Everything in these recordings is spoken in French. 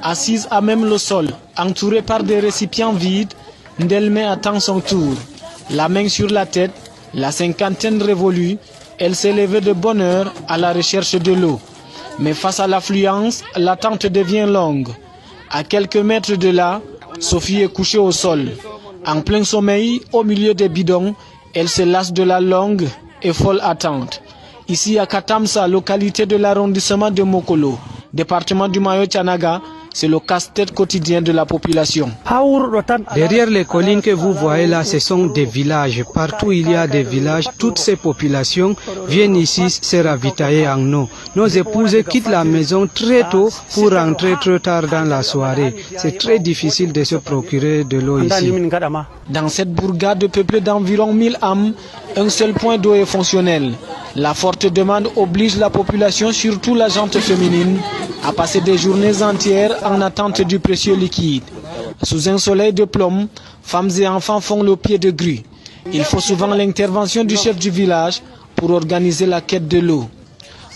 Assise à même le sol, entourée par des récipients vides, Ndelme attend son tour. La main sur la tête, la cinquantaine révolue, elle s'est levée de bonne heure à la recherche de l'eau. Mais face à l'affluence, l'attente devient longue. À quelques mètres de là, Sophie est couchée au sol. En plein sommeil, au milieu des bidons, elle se lasse de la longue et folle attente. Ici à Katamsa, localité de l'arrondissement de Mokolo, département du Mayo-Tchanaga, c'est le casse-tête quotidien de la population. Derrière les collines que vous voyez là, ce sont des villages. Partout il y a des villages. Toutes ces populations viennent ici se ravitailler en eau. Nos épouses quittent la maison très tôt pour rentrer très tard dans la soirée. C'est très difficile de se procurer de l'eau ici. Dans cette bourgade peuplée d'environ 1000 âmes, un seul point d'eau est fonctionnel. La forte demande oblige la population, surtout la gente féminine, à passer des journées entières en attente du précieux liquide. Sous un soleil de plomb, femmes et enfants font le pied de grue. Il faut souvent l'intervention du chef du village pour organiser la quête de l'eau.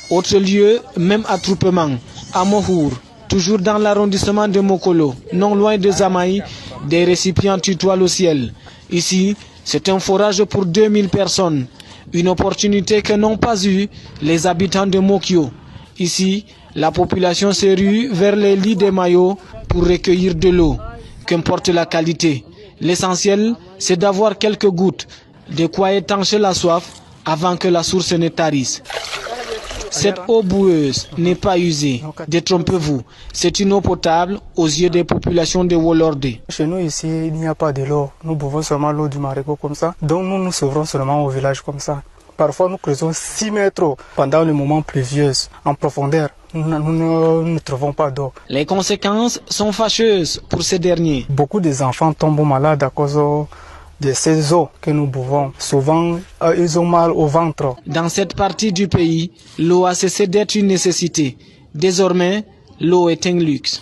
Autre lieu, même attroupement, à Mohour, toujours dans l'arrondissement de Mokolo, non loin de Zamaï, des récipients tutoient le ciel. Ici, c'est un forage pour 2000 personnes. Une opportunité que n'ont pas eue les habitants de Mokyo. Ici, la population se rue vers les lits des maillots pour recueillir de l'eau. Qu'importe la qualité, l'essentiel, c'est d'avoir quelques gouttes, de quoi étancher la soif avant que la source ne tarisse. Cette eau boueuse n'est pas usée, détrompez-vous. C'est une eau potable aux yeux des populations de Wolorde. Chez nous ici, il n'y a pas de l'eau. Nous buvons seulement l'eau du Marigot comme ça. Donc nous nous sauverons seulement au village comme ça. Parfois nous creusons 6 mètres pendant le moment pluvieux en profondeur. Nous ne trouvons pas d'eau. Les conséquences sont fâcheuses pour ces derniers. Beaucoup des enfants tombent malades à cause de ces eaux que nous buvons. Souvent, ils ont mal au ventre. Dans cette partie du pays, l'eau a cessé d'être une nécessité. Désormais, l'eau est un luxe.